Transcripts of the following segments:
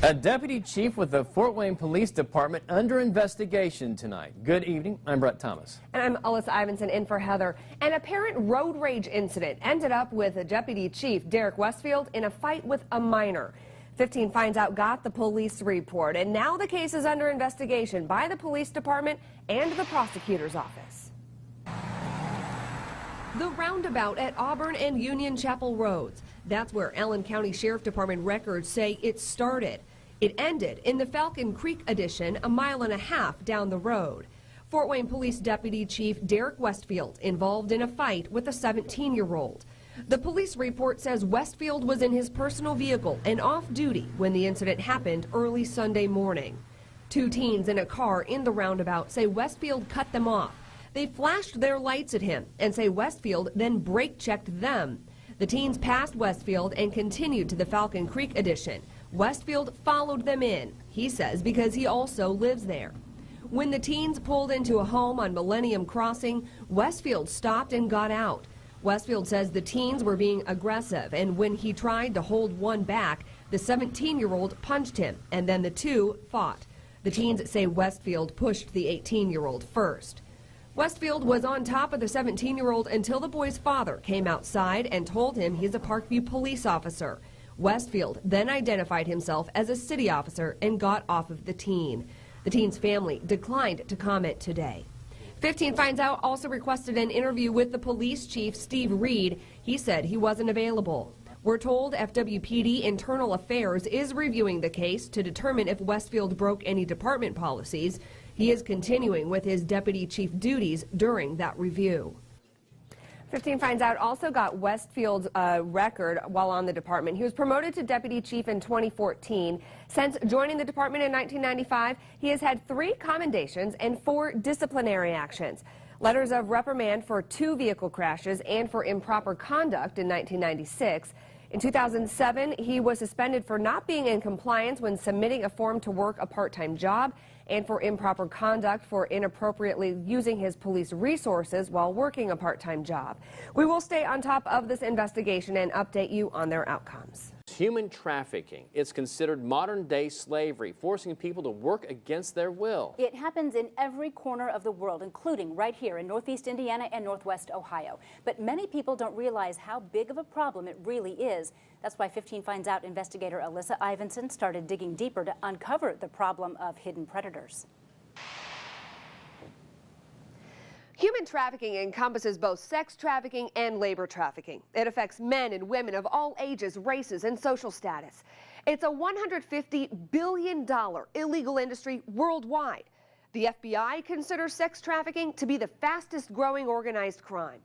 A deputy chief with the Fort Wayne Police Department under investigation tonight. Good evening. I'm Brett Thomas. And I'm Alyssa Ivanson in for Heather. An apparent road rage incident ended up with a deputy chief, Derek Westfield, in a fight with a minor. 15 Finds Out got the police report, and now the case is under investigation by the police department and the prosecutor's office. The roundabout at Auburn and Union Chapel Roads. That's where Allen County Sheriff Department records say it started. It ended in the Falcon Creek addition a mile and a half down the road. Fort Wayne Police Deputy Chief Derek Westfield involved in a fight with a 17-year-old. The police report says Westfield was in his personal vehicle and off duty when the incident happened early Sunday morning. Two teens in a car in the roundabout say Westfield cut them off. They flashed their lights at him and say Westfield then brake-checked them. The teens passed Westfield and continued to the Falcon Creek addition. Westfield followed them in, he says, because he also lives there. When the teens pulled into a home on Millennium Crossing, Westfield stopped and got out. Westfield says the teens were being aggressive, and when he tried to hold one back, the 17-year-old punched him, and then the two fought. The teens say Westfield pushed the 18-year-old first. Westfield was on top of the 17-year-old until the boy's father came outside and told him he's a Parkview police officer. Westfield then identified himself as a city officer and got off of the teen. The teen's family declined to comment today. 15 Finds Out also requested an interview with the police chief, Steve Reed. He said he wasn't available. We're told FWPD Internal Affairs is reviewing the case to determine if Westfield broke any department policies. He is continuing with his deputy chief duties during that review. 15 Finds Out also got Westfield's record while on the department. He was promoted to deputy chief in 2014. Since joining the department in 1995, he has had 3 commendations and 4 disciplinary actions. Letters of reprimand for 2 vehicle crashes and for improper conduct in 1996. In 2007, he was suspended for not being in compliance when submitting a form to work a part-time job and for improper conduct for inappropriately using his police resources while working a part-time job. We will stay on top of this investigation and update you on their outcomes. Human trafficking. It's considered modern-day slavery, forcing people to work against their will. It happens in every corner of the world, including right here in Northeast Indiana and Northwest Ohio. But many people don't realize how big of a problem it really is. That's why 15 Finds Out investigator Alyssa Ivanson started digging deeper to uncover the problem of hidden predators. Human trafficking encompasses both sex trafficking and labor trafficking. It affects men and women of all ages, races, and social status. It's a $150 billion illegal industry worldwide. The FBI considers sex trafficking to be the fastest growing organized crime.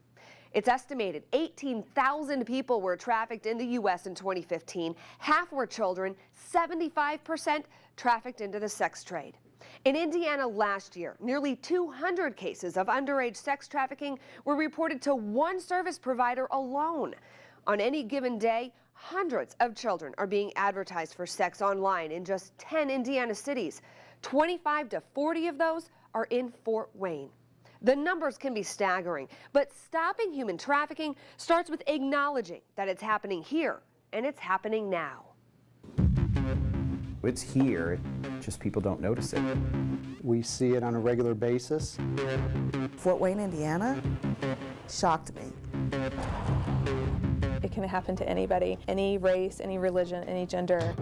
It's estimated 18,000 people were trafficked in the U.S. in 2015. Half were children, 75% trafficked into the sex trade. In Indiana last year, nearly 200 cases of underage sex trafficking were reported to one service provider alone. On any given day, hundreds of children are being advertised for sex online in just 10 Indiana cities. 25 to 40 of those are in Fort Wayne. The numbers can be staggering, but stopping human trafficking starts with acknowledging that it's happening here and it's happening now. It's here, just people don't notice it. We see it on a regular basis. Fort Wayne, Indiana shocked me. It can happen to anybody, any race, any religion, any gender.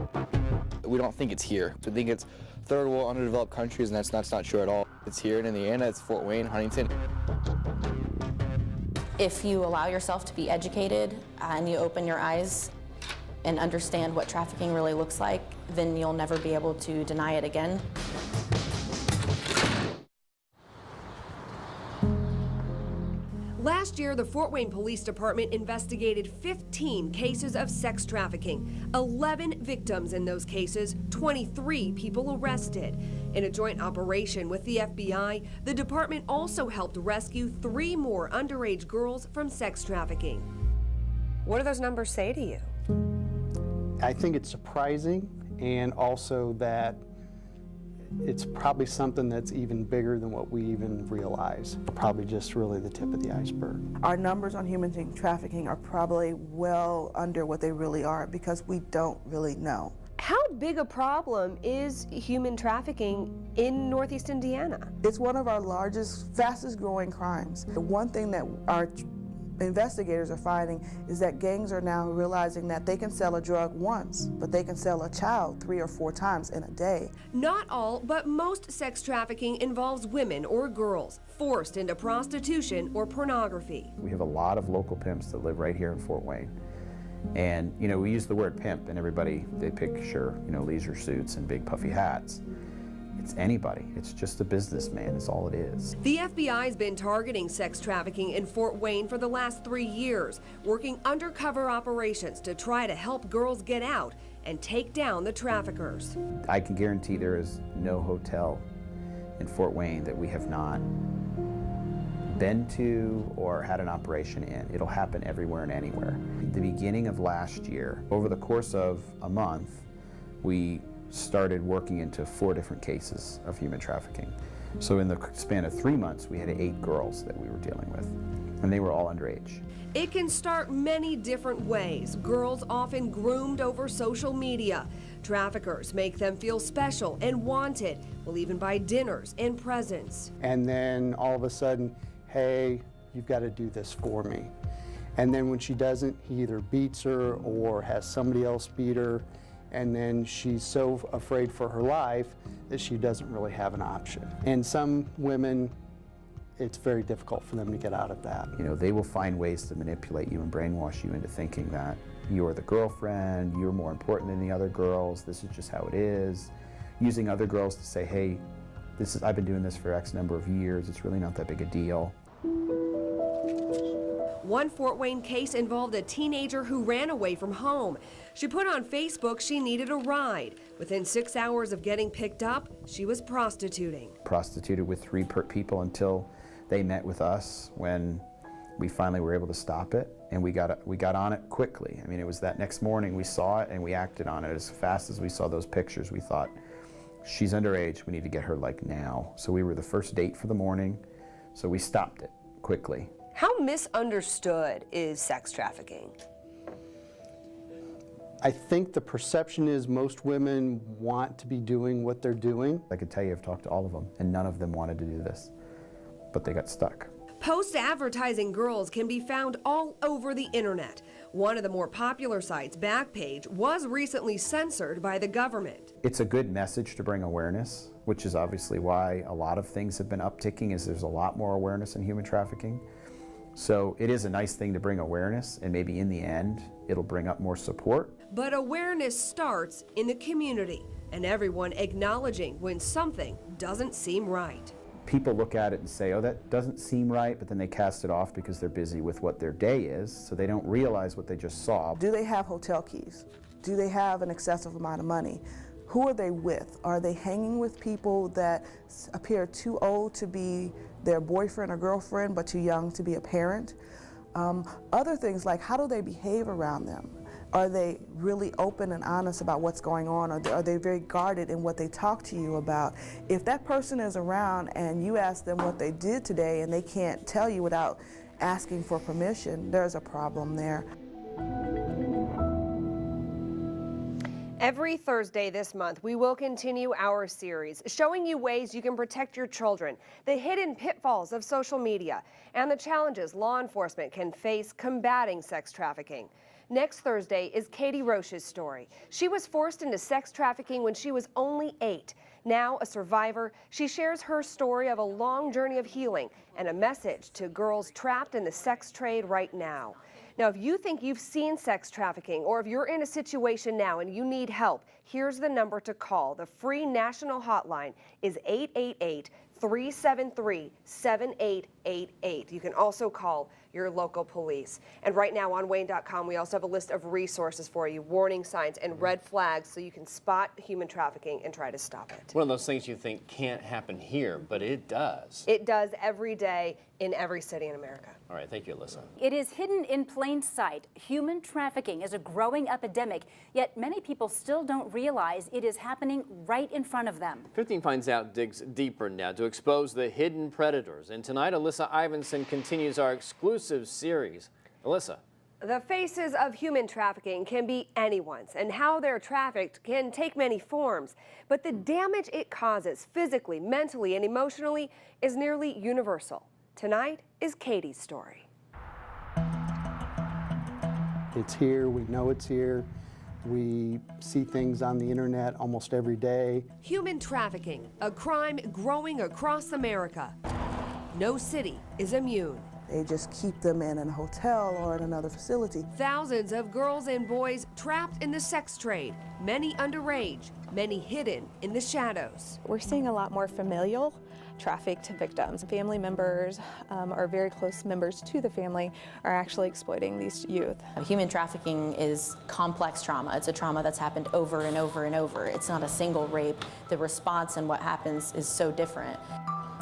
We don't think it's here. We think it's third world underdeveloped countries, and that's not true at all. It's here in Indiana, it's Fort Wayne, Huntington. If you allow yourself to be educated and you open your eyes and understand what trafficking really looks like, then you'll never be able to deny it again. Last year, the Fort Wayne Police Department investigated 15 cases of sex trafficking, 11 victims in those cases, 23 people arrested. In a joint operation with the FBI, the department also helped rescue 3 more underage girls from sex trafficking. What do those numbers say to you? I think it's surprising, and also that it's probably something that's even bigger than what we even realize. Probably just really the tip of the iceberg. Our numbers on human trafficking are probably well under what they really are because we don't really know. How big a problem is human trafficking in Northeast Indiana? It's one of our largest, fastest growing crimes. The one thing that our investigators are finding is that gangs are now realizing that they can sell a drug once, but they can sell a child 3 or 4 times in a day. Not all, but most sex trafficking involves women or girls forced into prostitution or pornography. We have a lot of local pimps that live right here in Fort Wayne. And, you know, we use the word pimp and everybody, they picture, you know, leisure suits and big puffy hats. It's anybody. It's just a businessman is all it is. The FBI's been targeting sex trafficking in Fort Wayne for the last 3 years, working undercover operations to try to help girls get out and take down the traffickers. I can guarantee there is no hotel in Fort Wayne that we have not been to or had an operation in. It'll happen everywhere and anywhere. At the beginning of last year, over the course of a month, we started working into 4 different cases of human trafficking. So in the span of 3 months, we had 8 girls that we were dealing with, and they were all underage. It can start many different ways. Girls often groomed over social media. Traffickers make them feel special and wanted, will even buy dinners and presents. And then all of a sudden, hey, you've got to do this for me. And then when she doesn't, he either beats her or has somebody else beat her. And then she's so afraid for her life that she doesn't really have an option. And some women, it's very difficult for them to get out of that. You know, they will find ways to manipulate you and brainwash you into thinking that you're the girlfriend, you're more important than the other girls, this is just how it is. Using other girls to say, hey, I've been doing this for X number of years, it's really not that big a deal. One Fort Wayne case involved a teenager who ran away from home. She put on Facebook she needed a ride. Within 6 hours of getting picked up, she was prostituting. Prostituted with 3 people until they met with us when we finally were able to stop it, and we got on it quickly. I mean, it was that next morning we saw it and we acted on it. As fast as we saw those pictures, we thought, she's underage, we need to get her like now. So we were the first date for the morning, so we stopped it quickly. How misunderstood is sex trafficking? I think the perception is most women want to be doing what they're doing. I could tell you I've talked to all of them, and none of them wanted to do this, but they got stuck. Post-advertising girls can be found all over the internet. One of the more popular sites, Backpage, was recently censored by the government. It's a good message to bring awareness, which is obviously why a lot of things have been upticking, is there's a lot more awareness in human trafficking. So it is a nice thing to bring awareness, and maybe in the end, it'll bring up more support. But awareness starts in the community, and everyone acknowledging when something doesn't seem right. People look at it and say, oh, that doesn't seem right, but then they cast it off because they're busy with what their day is, so they don't realize what they just saw. Do they have hotel keys? Do they have an excessive amount of money? Who are they with? Are they hanging with people that appear too old to be their boyfriend or girlfriend, but too young to be a parent? Other things like, how do they behave around them? Are they really open and honest about what's going on? Are they very guarded in what they talk to you about? If that person is around and you ask them what they did today and they can't tell you without asking for permission, there's a problem there. Every Thursday this month, we will continue our series showing you ways you can protect your children, the hidden pitfalls of social media, and the challenges law enforcement can face combating sex trafficking. Next Thursday is Katie Roche's story. She was forced into sex trafficking when she was only 8. Now a survivor, she shares her story of a long journey of healing and a message to girls trapped in the sex trade right now. Now, if you think you've seen sex trafficking, or if you're in a situation now and you need help, here's the number to call. The free national hotline is 888-373-7888. You can also call your local police. And right now on Wayne.com, we also have a list of resources for you, warning signs and red flags, so you can spot human trafficking and try to stop it. One of those things you think can't happen here, but it does. It does every day in every city in America. All right, thank you, Alyssa. It is hidden in plain sight. Human trafficking is a growing epidemic, yet many people still don't realize it is happening right in front of them. 15 Finds Out digs deeper now to expose the hidden predators. And tonight, Alyssa Ivanson continues our exclusive series. Alyssa. The faces of human trafficking can be anyone's, and how they're trafficked can take many forms. But the damage it causes physically, mentally, and emotionally is nearly universal. Tonight is Katie's story. It's here, we know it's here. We see things on the internet almost every day. Human trafficking, a crime growing across America. No city is immune. They just keep them in a hotel or in another facility. Thousands of girls and boys trapped in the sex trade, many underage, many hidden in the shadows. We're seeing a lot more familial trafficked victims. Family members or very close members to the family are actually exploiting these youth. Human trafficking is complex trauma. It's a trauma that's happened over and over and over. It's not a single rape. The response and what happens is so different.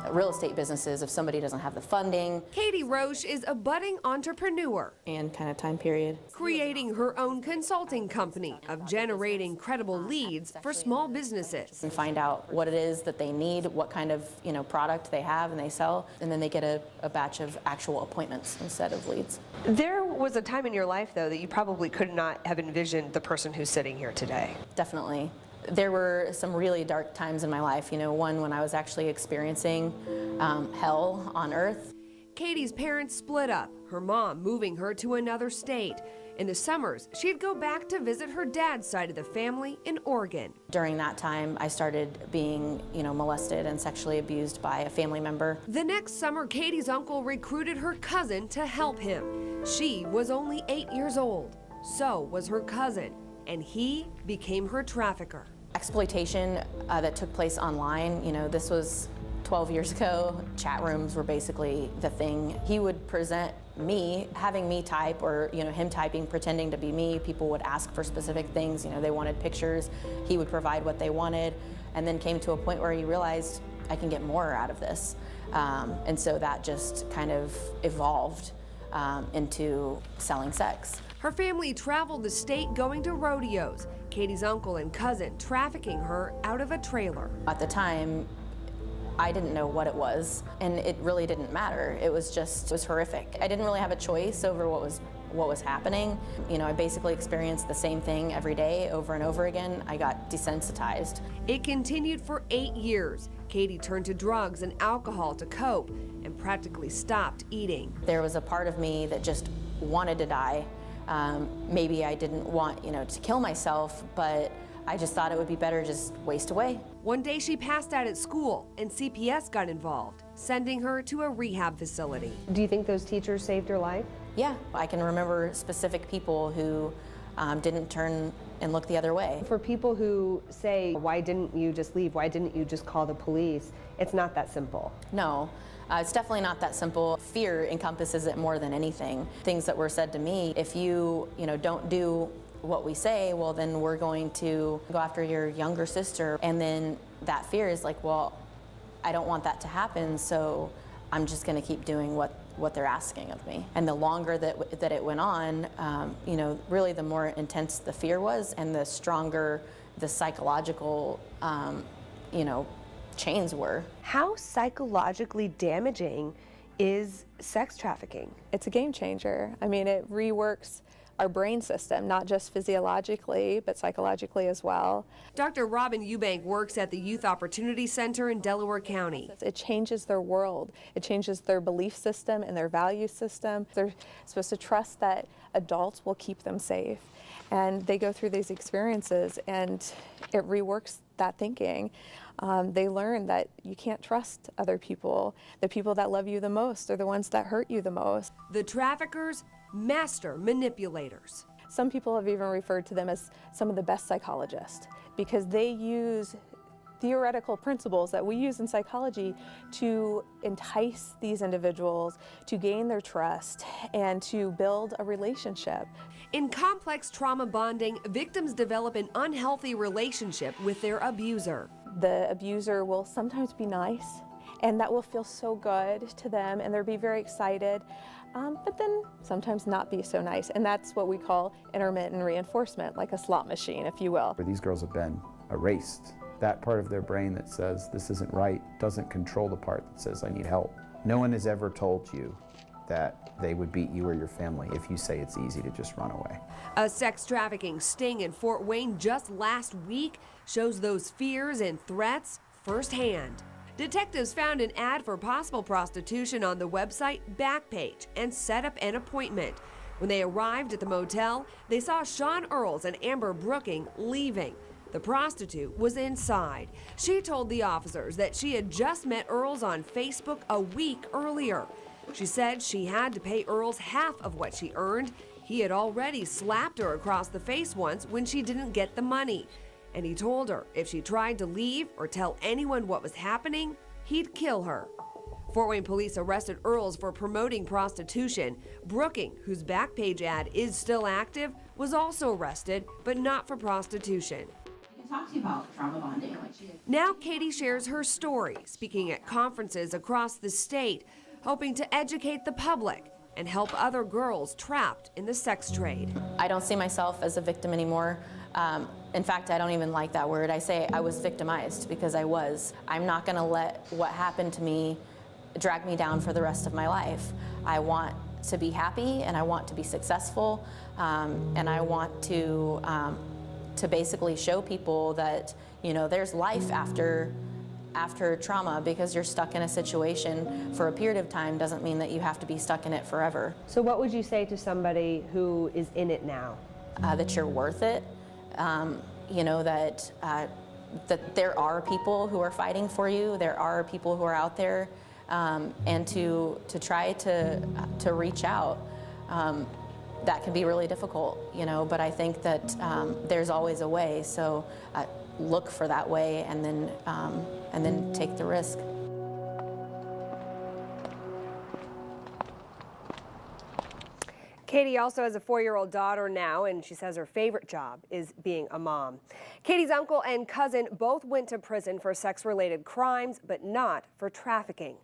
Real estate businesses, if somebody doesn't have the funding. Katie Roche is a budding entrepreneur And kind of time period. creating her own consulting company of generating credible leads for small businesses. And find out what it is that they need, what kind of product they have and they sell, and then they get a batch of actual appointments instead of leads. There was a time in your life, though, that you probably could not have envisioned the person who's sitting here today. Definitely. There were some really dark times in my life, one when I was actually experiencing hell on earth. Katie's parents split up, her mom moving her to another state. In the summers, she'd go back to visit her dad's side of the family in Oregon. During that time, I started being, molested and sexually abused by a family member. The next summer, Katie's uncle recruited her cousin to help him. She was only 8 years old. So was her cousin, and he became her trafficker. Exploitation that took place online, this was 12 years ago. Chat rooms were basically the thing. He would present me, having me type, or him typing, pretending to be me. People would ask for specific things. They wanted pictures. He would provide what they wanted, and then came to a point where he realized I can get more out of this. And so that just kind of evolved into selling sex. Her family traveled the state going to rodeos. Katie's uncle and cousin trafficking her out of a trailer. At the time, I didn't know what it was, and it really didn't matter. It was horrific. I didn't really have a choice over what was happening. I basically experienced the same thing every day over and over again. I got desensitized. It continued for 8 years. Katie turned to drugs and alcohol to cope and practically stopped eating. There was a part of me that just wanted to die. Maybe I didn't want, to kill myself, but I just thought it would be better just waste away. One day she passed out at school and CPS got involved, sending her to a rehab facility. Do you think those teachers saved her life? Yeah, I can remember specific people who didn't turn and look the other way. For people who say, why didn't you just leave? Why didn't you just call the police? It's not that simple. No. It's definitely not that simple. Fear encompasses it more than anything. Things that were said to me, if you don't do what we say, well, then we're going to go after your younger sister. And then that fear is like, well, I don't want that to happen, so I'm just going to keep doing what they're asking of me. And the longer that it went on, really the more intense the fear was, and the stronger the psychological, chains were. How psychologically damaging is sex trafficking? It's a game changer. I mean, it reworks our brain system, not just physiologically, but psychologically as well. Dr. Robin Eubank works at the Youth Opportunity Center in Delaware County. It changes their world. It changes their belief system and their value system. They're supposed to trust that adults will keep them safe. And they go through these experiences, and it reworks that thinking. They learn that you can't trust other people. The people that love you the most are the ones that hurt you the most. The traffickers, master manipulators. Some people have even referred to them as some of the best psychologists, because they use theoretical principles that we use in psychology to entice these individuals, to gain their trust, and to build a relationship. In complex trauma bonding, victims develop an unhealthy relationship with their abuser. The abuser will sometimes be nice, and that will feel so good to them, and they'll be very excited, but then sometimes not be so nice. And that's what we call intermittent reinforcement, like a slot machine, if you will. These girls have been erased. That part of their brain that says this isn't right doesn't control the part that says I need help. No one has ever told you that they would beat you or your family if you say it's easy to just run away. A sex trafficking sting in Fort Wayne just last week shows those fears and threats firsthand. Detectives found an ad for possible prostitution on the website Backpage and set up an appointment. When they arrived at the motel, they saw Sean Earls and Amber Brooking leaving. The prostitute was inside. She told the officers that she had just met Earls on Facebook a week earlier. She said she had to pay Earls half of what she earned. He had already slapped her across the face once when she didn't get the money. And he told her if she tried to leave or tell anyone what was happening, he'd kill her. Fort Wayne police arrested Earls for promoting prostitution. Brooking, whose Backpage ad is still active, was also arrested, but not for prostitution. Talk to you about trauma bonding like she did. Now Katie shares her story, speaking at conferences across the state, hoping to educate the public and help other girls trapped in the sex trade. I don't see myself as a victim anymore. In fact, I don't even like that word. I say I was victimized because I was. I'm not going to let what happened to me drag me down for the rest of my life. I want to be happy and I want to be successful, and I want to basically show people that, you know, there's life after trauma. Because you're stuck in a situation for a period of time doesn't mean that you have to be stuck in it forever. So what would you say to somebody who is in it now? That you're worth it. You know, that there are people who are fighting for you. There are people who are out there, and to try to reach out. That can be really difficult, you know, but I think that there's always a way. So look for that way, and then take the risk. Katie also has a 4-year-old daughter now, and she says her favorite job is being a mom. Katie's uncle and cousin both went to prison for sex-related crimes, but not for trafficking.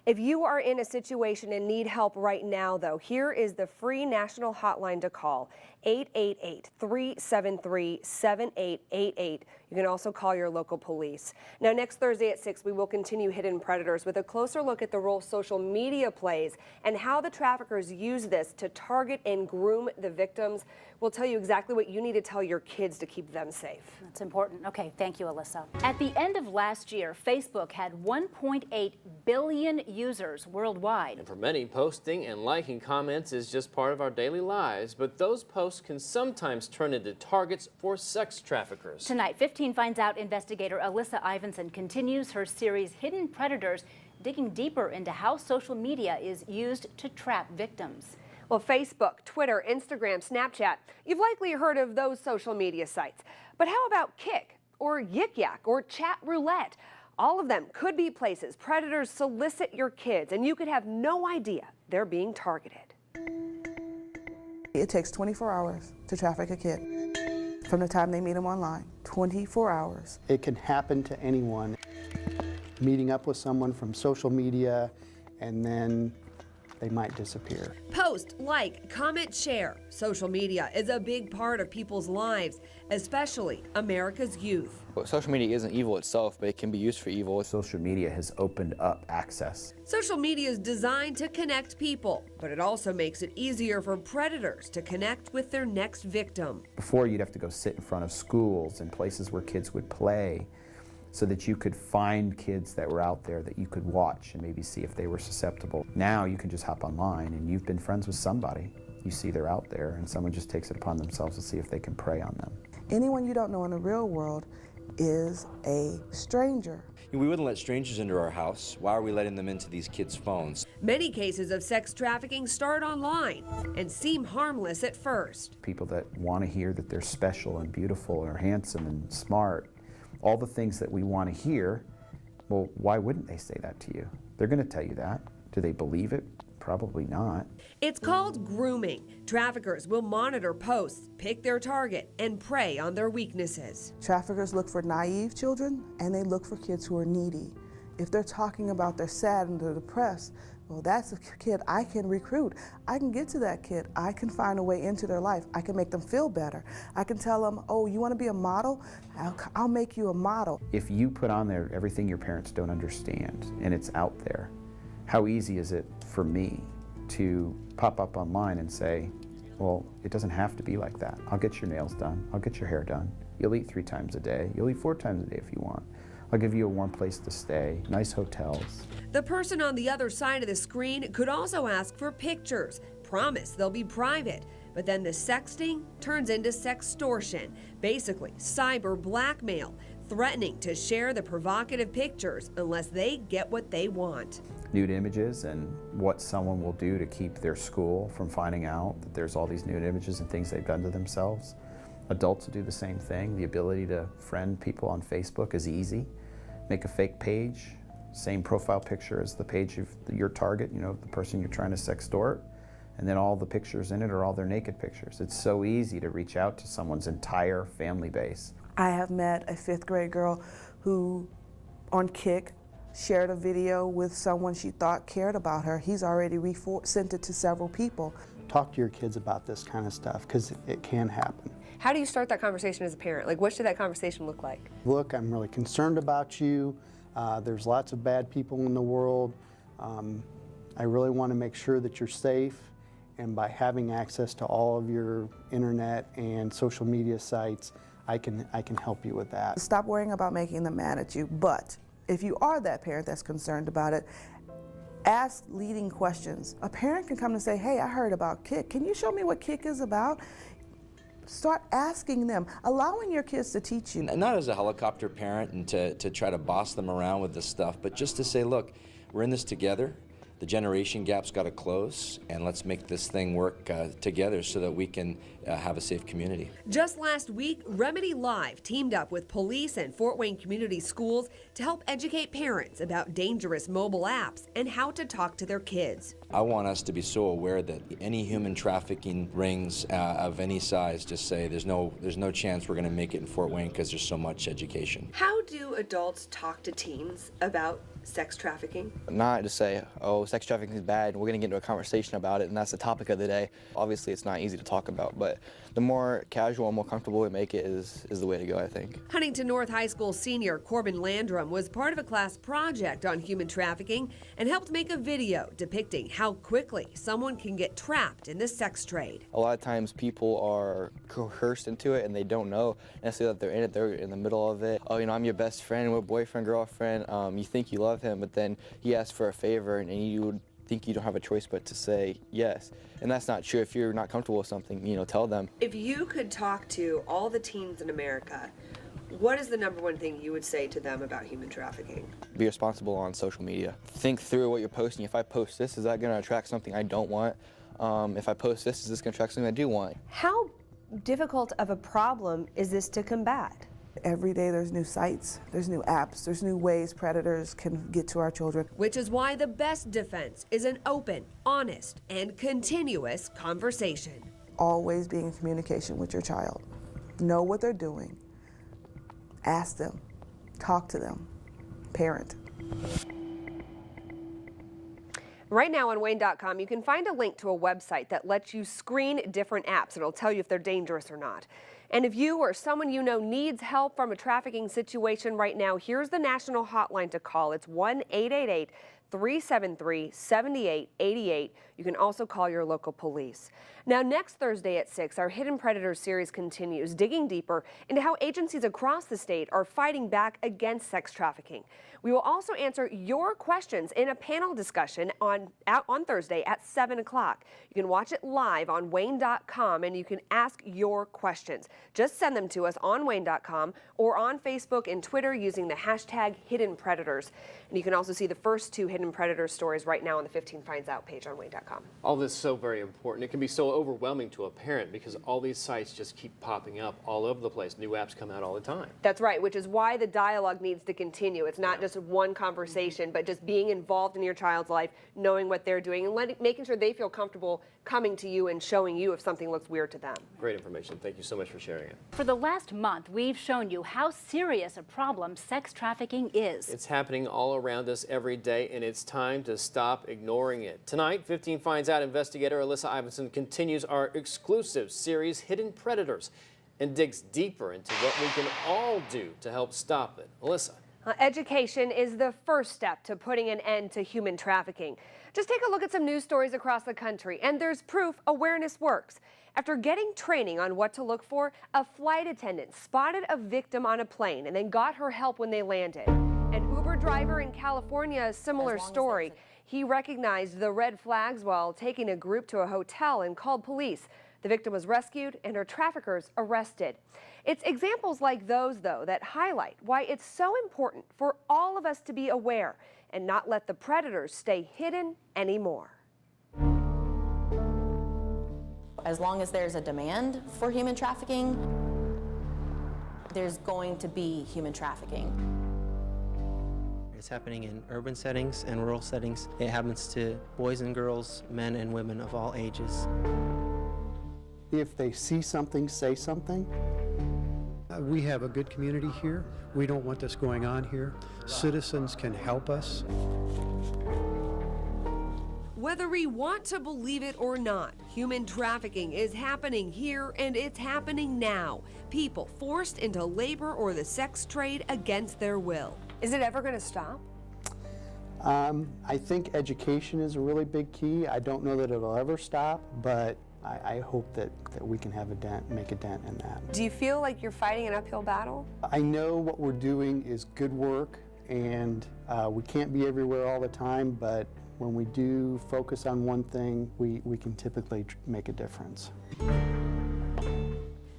If you are in a situation and need help right now, though, here is the free national hotline to call, 888-373-7888. You can also call your local police. Now, next Thursday at 6, we will continue Hidden Predators with a closer look at the role social media plays and how the traffickers use this to target and groom the victims. We'll tell you exactly what you need to tell your kids to keep them safe. That's important. Okay, thank you, Alyssa. At the end of last year, Facebook had 1.8 billion users worldwide. And for many, posting and liking comments is just part of our daily lives, but those posts can sometimes turn into targets for sex traffickers. Tonight, 15 finds out investigator Alyssa Ivanson continues her series Hidden Predators, digging deeper into how social media is used to trap victims. Well, Facebook, Twitter, Instagram, Snapchat, you've likely heard of those social media sites. But how about Kik or Yik Yak or Chat Roulette? All of them could be places predators solicit your kids, and you could have no idea they're being targeted. It takes 24 hours to traffic a kid from the time they meet them online. 24 hours. It can happen to anyone. Meeting up with someone from social media, and then they might disappear. Post, like, comment, share. Social media is a big part of people's lives, especially America's youth. Well, social media isn't evil itself, but it can be used for evil. Social media has opened up access. Social media is designed to connect people, but it also makes it easier for predators to connect with their next victim. Before, you'd have to go sit in front of schools and places where kids would play, so that you could find kids that were out there that you could watch and maybe see if they were susceptible. Now you can just hop online and you've been friends with somebody. You see they're out there and someone just takes it upon themselves to see if they can prey on them. Anyone you don't know in the real world is a stranger. We wouldn't let strangers into our house. Why are we letting them into these kids' phones? Many cases of sex trafficking start online and seem harmless at first. People that want to hear that they're special and beautiful or handsome and smart, all the things that we want to hear, well, why wouldn't they say that to you? They're going to tell you that. Do they believe it? Probably not. It's called grooming. Traffickers will monitor posts, pick their target, and prey on their weaknesses. Traffickers look for naive children, and they look for kids who are needy. If they're talking about they're sad and they're depressed, well, that's a kid I can recruit. I can get to that kid. I can find a way into their life. I can make them feel better. I can tell them, oh, you want to be a model? I'll make you a model. If you put on there everything your parents don't understand and it's out there, how easy is it for me to pop up online and say, well, it doesn't have to be like that. I'll get your nails done. I'll get your hair done. You'll eat 3 times a day. You'll eat 4 times a day if you want. I'll give you a warm place to stay, nice hotels. The person on the other side of the screen could also ask for pictures, promise they'll be private. But then the sexting turns into sextortion, basically cyber blackmail, threatening to share the provocative pictures unless they get what they want. Nude images and what someone will do to keep their school from finding out that there's all these nude images and things they've done to themselves. Adults will do the same thing. The ability to friend people on Facebook is easy. Make a fake page, same profile picture as the page of your target, you know, the person you're trying to sextort, and then all the pictures in it are all their naked pictures. It's so easy to reach out to someone's entire family base. I have met a 5th grade girl who, on Kik, shared a video with someone she thought cared about her. He's already sent it to several people. Talk to your kids about this kind of stuff, because it can happen. How do you start that conversation as a parent? Like, what should that conversation look like? Look, I'm really concerned about you. There's lots of bad people in the world. I really want to make sure that you're safe, and by having access to all of your internet and social media sites, I can help you with that. Stop worrying about making them mad at you, but if you are that parent that's concerned about it, ask leading questions. A parent can come and say, hey, I heard about Kik. Can you show me what Kik is about? Start asking them, allowing your kids to teach you. Not as a helicopter parent and to try to boss them around with this stuff, but just to say, look, we're in this together. The generation gap's got to close, and let's make this thing work together so that we can have a safe community. Just last week, Remedy Live teamed up with police and Fort Wayne Community Schools to help educate parents about dangerous mobile apps and how to talk to their kids. I want us to be so aware that any human trafficking rings of any size just say there's no chance we're going to make it in Fort Wayne because there's so much education. How do adults talk to teens about sex trafficking? Not to say, oh, sex trafficking is bad, and we're going to get into a conversation about it, and that's the topic of the day. Obviously, it's not easy to talk about, but the more casual and more comfortable we make it is the way to go, I think. Huntington North High School senior Corbin Landrum was part of a class project on human trafficking and helped make a video depicting how quickly someone can get trapped in the sex trade. A lot of times people are coerced into it and they don't know necessarily that they're in it. They're in the middle of it. Oh, you know, I'm your best friend, we're boyfriend, girlfriend. You think you love him, but then he asks for a favor and you would think you don't have a choice but to say yes. And that's not true. If you're not comfortable with something, you know, tell them. If you could talk to all the teens in America, what is the #1 thing you would say to them about human trafficking? Be responsible on social media. Think through what you're posting. If I post this, is that going to attract something I don't want? If I post this, is this going to attract something I do want? How difficult of a problem is this to combat? Every day there's new sites, there's new apps, there's new ways predators can get to our children. Which is why the best defense is an open, honest, and continuous conversation. Always being in communication with your child. Know what they're doing. Ask them. Talk to them. Parent. Right now on Wayne.com, you can find a link to a website that lets you screen different apps. It'll tell you if they're dangerous or not. And if you or someone you know needs help from a trafficking situation right now, here's the national hotline to call. It's 1-888-373-7888. You can also call your local police. Now, next Thursday at 6, our Hidden Predators series continues, digging deeper into how agencies across the state are fighting back against sex trafficking. We will also answer your questions in a panel discussion on Thursday at 7 o'clock. You can watch it live on Wayne.com and you can ask your questions. Just send them to us on Wayne.com or on Facebook and Twitter using the hashtag Hidden Predators. And you can also see the first 2 Hidden Predators stories right now on the 15 Finds Out page on Wayne.com. All this is so very important. It can be so overwhelming to a parent because all these sites just keep popping up all over the place. New apps come out all the time. That's right, which is why the dialogue needs to continue. It's not just one conversation, but just being involved in your child's life, knowing what they're doing, and making sure they feel comfortable coming to you and showing you if something looks weird to them. Great information. Thank you so much for sharing it. For the last month, we've shown you how serious a problem sex trafficking is. It's happening all around us every day, and it's time to stop ignoring it. Tonight, 15 Finds Out investigator Alyssa Ivanson continues our exclusive series, Hidden Predators, and digs deeper into what we can all do to help stop it. Alyssa. Education is the first step to putting an end to human trafficking. Just take a look at some news stories across the country, and there's proof awareness works. After getting training on what to look for, a flight attendant spotted a victim on a plane and then got her help when they landed. An Uber driver in California, a similar story. He recognized the red flags while taking a group to a hotel and called police. The victim was rescued and her traffickers arrested. It's examples like those, though, that highlight why it's so important for all of us to be aware and not let the predators stay hidden anymore. As long as there's a demand for human trafficking, there's going to be human trafficking. It's happening in urban settings and rural settings. It happens to boys and girls, men and women of all ages. If they see something, say something. We have a good community here. We don't want this going on here. Citizens can help us. Whether we want to believe it or not, human trafficking is happening here and it's happening now. People forced into labor or the sex trade against their will. Is it ever going to stop? I think education is a really big key. I don't know that it'll ever stop, but I hope that we can have a dent, make a dent in that. Do you feel like you're fighting an uphill battle? I know what we're doing is good work, and we can't be everywhere all the time, but when we do focus on one thing, we can typically make a difference.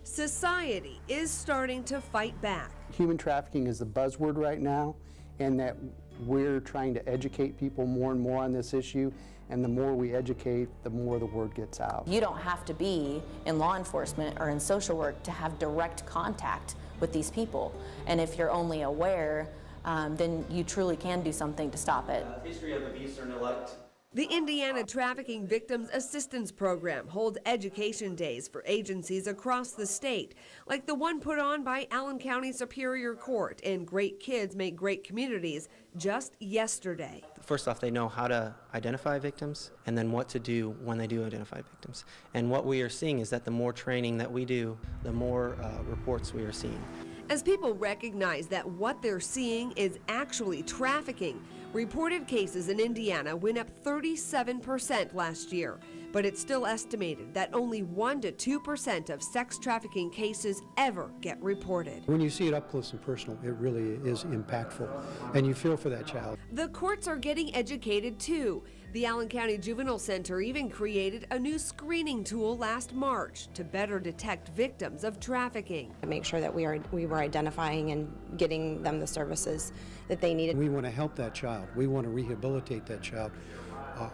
Society is starting to fight back. Human trafficking is the buzzword right now, and that we're trying to educate people more and more on this issue, and the more we educate, the more the word gets out. You don't have to be in law enforcement or in social work to have direct contact with these people. And if you're only aware, then you truly can do something to stop it. History of abuse or neglect. The Indiana Trafficking Victims Assistance Program holds education days for agencies across the state, like the one put on by Allen County Superior Court and Great Kids Make Great Communities just yesterday. First off, they know how to identify victims and then what to do when they do identify victims. And what we are seeing is that the more training that we do, the more reports we are seeing. As people recognize that what they're seeing is actually trafficking, reported cases in Indiana went up 37% last year, but it's still estimated that only 1 to 2% of sex trafficking cases ever get reported. When you see it up close and personal, it really is impactful, and you feel for that child. The courts are getting educated too. The Allen County Juvenile Center even created a new screening tool last March to better detect victims of trafficking. To make sure that we were identifying and getting them the services that they needed. We want to help that child. We want to rehabilitate that child.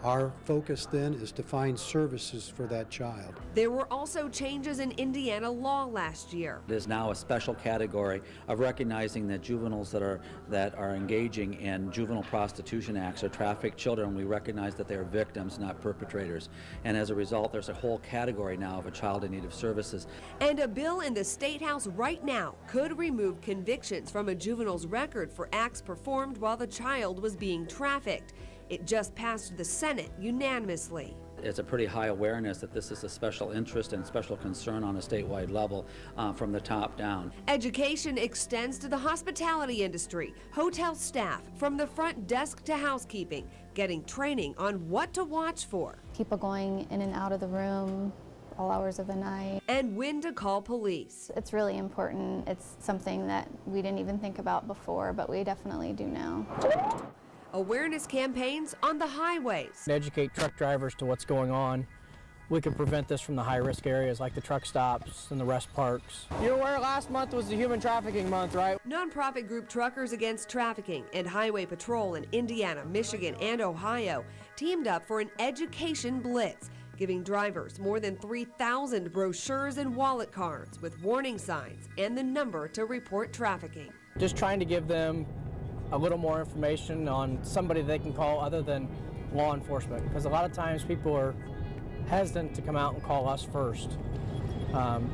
Our focus then is to find services for that child. There were also changes in Indiana law last year. There's now a special category of recognizing that juveniles that are engaging in juvenile prostitution acts or trafficked children, we recognize that they are victims, not perpetrators. And as a result, there's a whole category now of a child in need of services. And a bill in the State House right now could remove convictions from a juvenile's record for acts performed while the child was being trafficked. It just passed the Senate unanimously. It's a pretty high awareness that this is a special interest and special concern on a statewide level from the top down. Education extends to the hospitality industry, hotel staff, from the front desk to housekeeping, getting training on what to watch for. People going in and out of the room all hours of the night. And when to call police. It's really important. It's something that we didn't even think about before, but we definitely do now. Awareness campaigns on the highways. Educate truck drivers to what's going on. We can prevent this from the high-risk areas like the truck stops and the rest parks. You're aware last month was the human trafficking month, right? Nonprofit group Truckers Against Trafficking and Highway Patrol in Indiana, Michigan, and Ohio teamed up for an education blitz, giving drivers more than 3,000 brochures and wallet cards with warning signs and the number to report trafficking. Just trying to give them a little more information on somebody they can call other than law enforcement, because a lot of times people are hesitant to come out and call us first.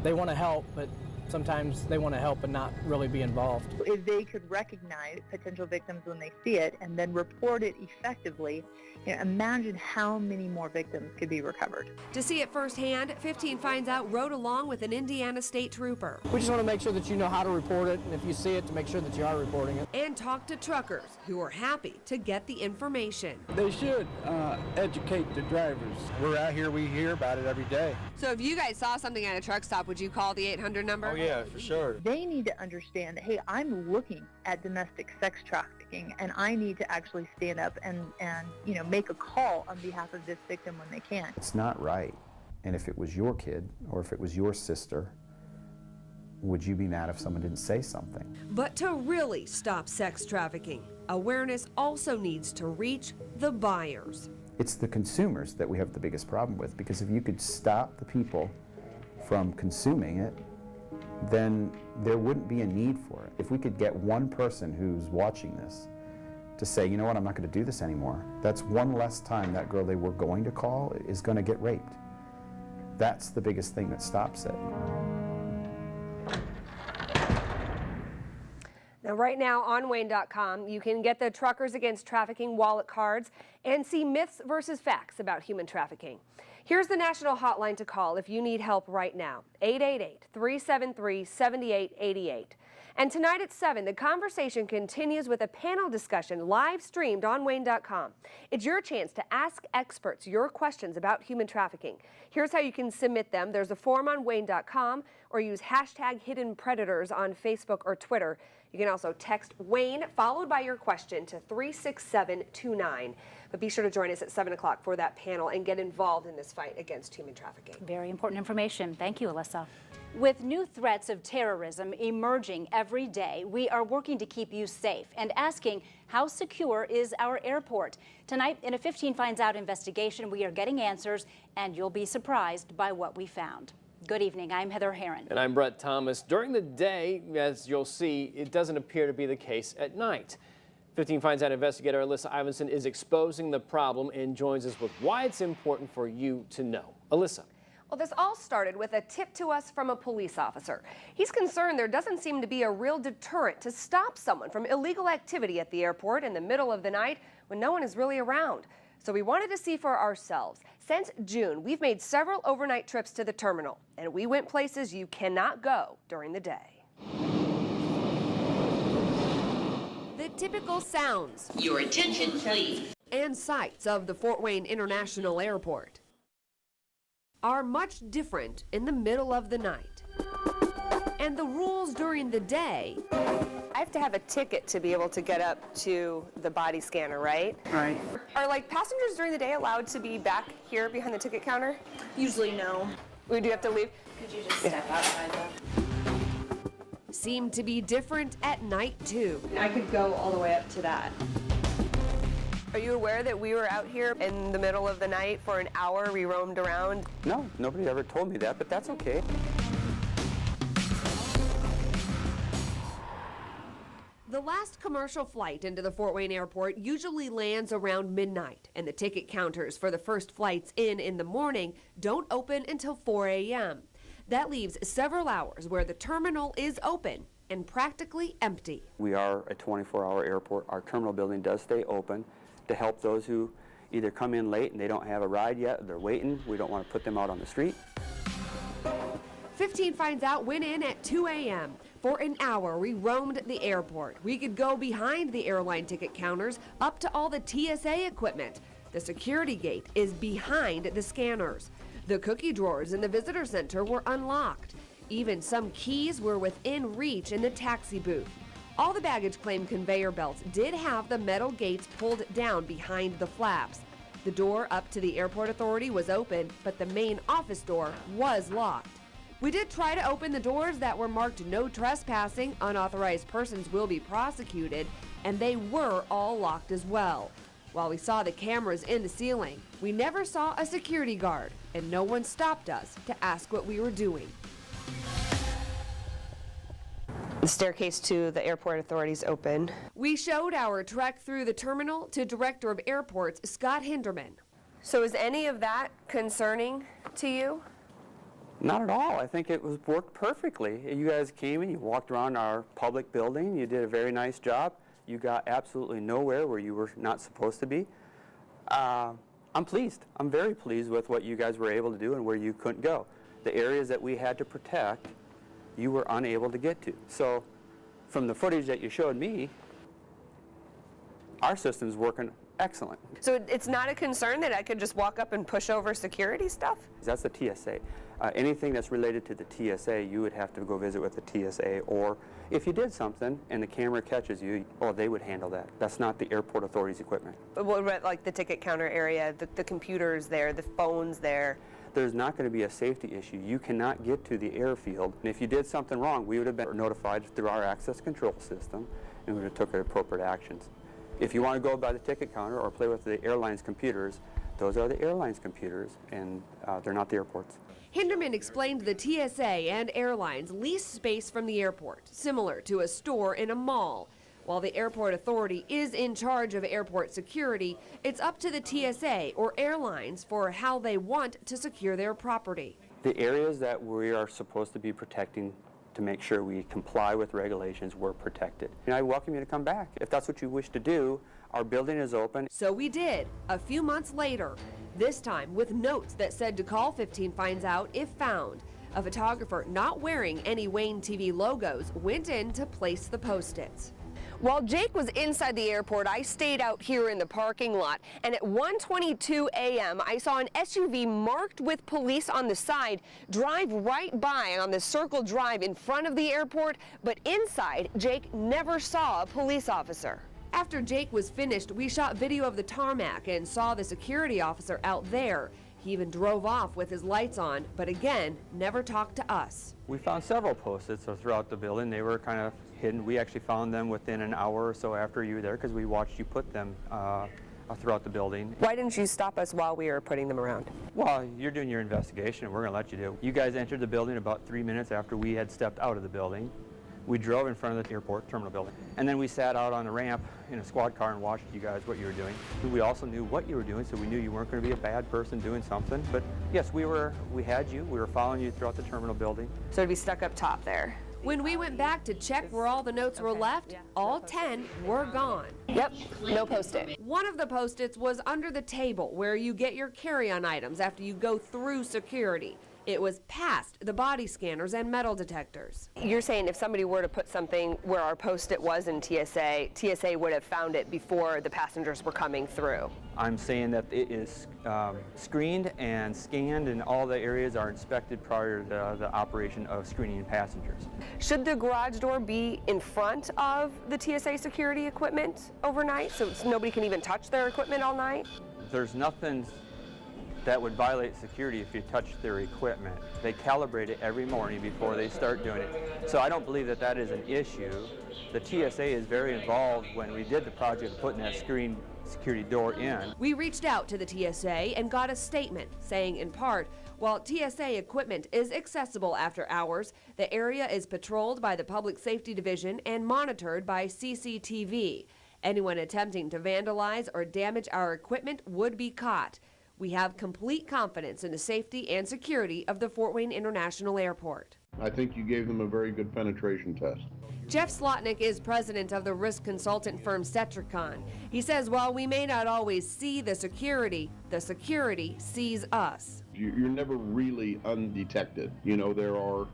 They want to help, but Sometimes they want to help and not really be involved. If they could recognize potential victims when they see it and then report it effectively, imagine how many more victims could be recovered. To see it firsthand, 15 Finds Out rode along with an Indiana state trooper. We just want to make sure that you know how to report it, and if you see it, to make sure that you are reporting it. And talk to truckers who are happy to get the information. They should educate the drivers. We're out here, we hear about it every day. So if you guys saw something at a truck stop, would you call the 800 number? Oh yeah, for sure. They need to understand that, hey, I'm looking at domestic sex trafficking and I need to actually stand up and make a call on behalf of this victim when they can. It's not right. And if it was your kid or if it was your sister, would you be mad if someone didn't say something? But to really stop sex trafficking, awareness also needs to reach the buyers. It's the consumers that we have the biggest problem with, because if you could stop the people from consuming it, then there wouldn't be a need for it. If we could get one person who's watching this to say, you know what, I'm not going to do this anymore, that's one less time that girl they were going to call is going to get raped. That's the biggest thing that stops it. Now, right now on Wayne.com, you can get the Truckers Against Trafficking wallet cards and see myths versus facts about human trafficking. Here's the national hotline to call if you need help right now, 888-373-7888. And tonight at 7, the conversation continues with a panel discussion live streamed on Wayne.com. It's your chance to ask experts your questions about human trafficking. Here's how you can submit them. There's a form on Wayne.com, or use hashtag Hidden Predators on Facebook or Twitter. You can also text Wayne followed by your question to 36729. But be sure to join us at 7 o'clock for that panel and get involved in this fight against human trafficking. Very important information. Thank you, Alyssa. With new threats of terrorism emerging every day, we are working to keep you safe and asking, how secure is our airport? Tonight, in a 15 Finds Out investigation, we are getting answers, and you'll be surprised by what we found. Good evening. I'm Heather Herron. And I'm Brett Thomas. During the day, as you'll see, it doesn't appear to be the case at night. 15 Finds Out investigator Alyssa Ivanson is exposing the problem and joins us with why it's important for you to know. Alyssa. Well, this all started with a tip to us from a police officer. He's concerned there doesn't seem to be a real deterrent to stop someone from illegal activity at the airport in the middle of the night when no one is really around. So we wanted to see for ourselves. Since June, we've made several overnight trips to the terminal, and we went places you cannot go during the day. The typical sounds, your attention please, and sights of the Fort Wayne International Airport are much different in the middle of the night. And the rules during the day. I have to have a ticket to be able to get up to the body scanner, right? Right. Are passengers during the day allowed to be back here behind the ticket counter? Usually no. We do have to leave? Could you just step outside though? Seem to be different at night too. I could go all the way up to that. Are you aware that we were out here in the middle of the night for an hour? We roamed around. No, nobody ever told me that, but that's okay. The last commercial flight into the Fort Wayne airport usually lands around midnight, and the ticket counters for the first flights in the morning don't open until 4 a.m. That leaves several hours where the terminal is open and practically empty. We are a 24-hour airport. Our terminal building does stay open to help those who either come in late and they don't have a ride yet, they're waiting. We don't want to put them out on the street. 15 Finds Out went in at 2 a.m. For an hour, we roamed the airport. We could go behind the airline ticket counters up to all the TSA equipment. The security gate is behind the scanners. The cookie drawers in the visitor center were unlocked. Even some keys were within reach in the taxi booth. All the baggage claim conveyor belts did have the metal gates pulled down behind the flaps. The door up to the airport authority was open, but the main office door was locked. We did try to open the doors that were marked no trespassing, unauthorized persons will be prosecuted, and they were all locked as well. While we saw the cameras in the ceiling, we never saw a security guard, and no one stopped us to ask what we were doing. The staircase to the airport authorities open. We showed our trek through the terminal to Director of Airports, Scott Hinderman. So is any of that concerning to you? Not at all. I think it was worked perfectly. You guys came and you walked around our public building. You did a very nice job. You got absolutely nowhere where you were not supposed to be. I'm pleased. I'm very pleased with what you guys were able to do and where you couldn't go. The areas that we had to protect, you were unable to get to. So from the footage that you showed me, our system's working excellent. So it's not a concern that I could just walk up and push over security stuff? That's the TSA. Anything that's related to the TSA, you would have to go visit with the TSA, or if you did something and the camera catches you, oh, they would handle that. That's not the airport authority's equipment. But what about like the ticket counter area, the computers there, the phones there? There's not going to be a safety issue. You cannot get to the airfield. And if you did something wrong, we would have been notified through our access control system, and we would have took appropriate actions. If you want to go by the ticket counter or play with the airline's computers, those are the airline's computers, and they're not the airport's. Hinderman explained the TSA and airlines lease space from the airport, similar to a store in a mall. While the airport authority is in charge of airport security, it's up to the TSA or airlines for how they want to secure their property. The areas that we are supposed to be protecting to make sure we comply with regulations were protected. And I welcome you to come back. If that's what you wish to do, our building is open. So we did, a few months later, this time with notes that said to call 15 Finds Out if found. A photographer not wearing any Wayne TV logos went in to place the post-its. While Jake was inside the airport, I stayed out here in the parking lot, and at 1:22 a.m. I saw an SUV marked with police on the side drive right by on the Circle Drive in front of the airport, but inside, Jake never saw a police officer. After Jake was finished, we shot video of the tarmac and saw the security officer out there. He even drove off with his lights on, but again, never talked to us. We found several post-its throughout the building. They were kind of hidden. We actually found them within an hour or so after you were there because we watched you put them throughout the building. Why didn't you stop us while we were putting them around? Well, you're doing your investigation, and we're going to let you do. You guys entered the building about 3 minutes after we had stepped out of the building. We drove in front of the airport terminal building, and then we sat out on the ramp in a squad car and watched you guys what you were doing. We also knew what you were doing, so we knew you weren't going to be a bad person doing something. But yes, we had you. We were following you throughout the terminal building. So to be stuck up top there. When we went back to check where all the notes were left, all 10 were gone. Yep, no post-it. One of the post-its was under the table where you get your carry-on items after you go through security. It was past the body scanners and metal detectors. You're saying if somebody were to put something where our post-it was in TSA, TSA would have found it before the passengers were coming through? I'm saying that it is screened and scanned, and all the areas are inspected prior to the operation of screening passengers. Should the garage door be in front of the TSA security equipment overnight so nobody can even touch their equipment all night? There's nothing that would violate security if you touch their equipment. They calibrate it every morning before they start doing it. So I don't believe that that is an issue. The TSA is very involved when we did the project of putting that screen security door in. We reached out to the TSA and got a statement saying in part, while TSA equipment is accessible after hours, the area is patrolled by the Public Safety Division and monitored by CCTV. Anyone attempting to vandalize or damage our equipment would be caught. We have complete confidence in the safety and security of the Fort Wayne International Airport. I think you gave them a very good penetration test. Jeff Slotnick is president of the risk consultant firm Cetricon. He says while we may not always see the security sees us. You're never really undetected. You know, there are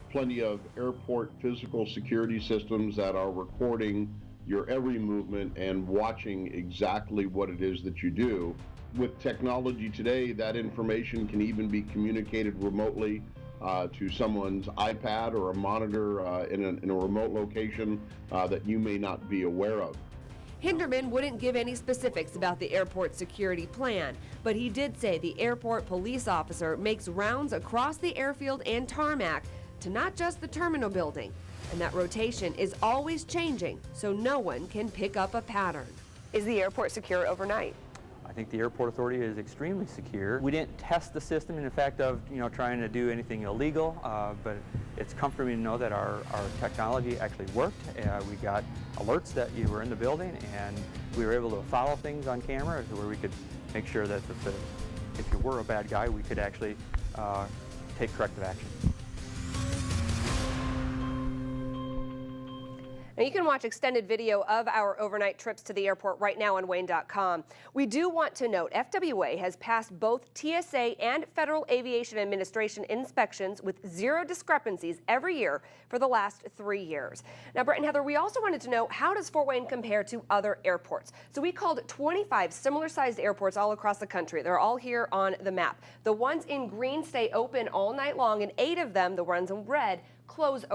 plenty of airport physical security systems that are recording your every movement and watching exactly what it is that you do. With technology today, that information can even be communicated remotely to someone's iPad or a monitor in a remote location that you may not be aware of. Hinderman wouldn't give any specifics about the airport security plan, but he did say the airport police officer makes rounds across the airfield and tarmac to not just the terminal building, and that rotation is always changing so no one can pick up a pattern. Is the airport secure overnight? I think the airport authority is extremely secure. We didn't test the system in the fact of trying to do anything illegal, but it's comforting to know that our technology actually worked. We got alerts that you were in the building, and we were able to follow things on camera where we could make sure that if you were a bad guy, we could actually take corrective action. Now, you can watch extended video of our overnight trips to the airport right now on Wayne.com. We do want to note FWA has passed both TSA and Federal Aviation Administration inspections with zero discrepancies every year for the last 3 years. Now, Brett and Heather, we also wanted to know, how does Fort Wayne compare to other airports? So we called 25 similar-sized airports all across the country. They're all here on the map. The ones in green stay open all night long, and 8 of them, the ones in red, close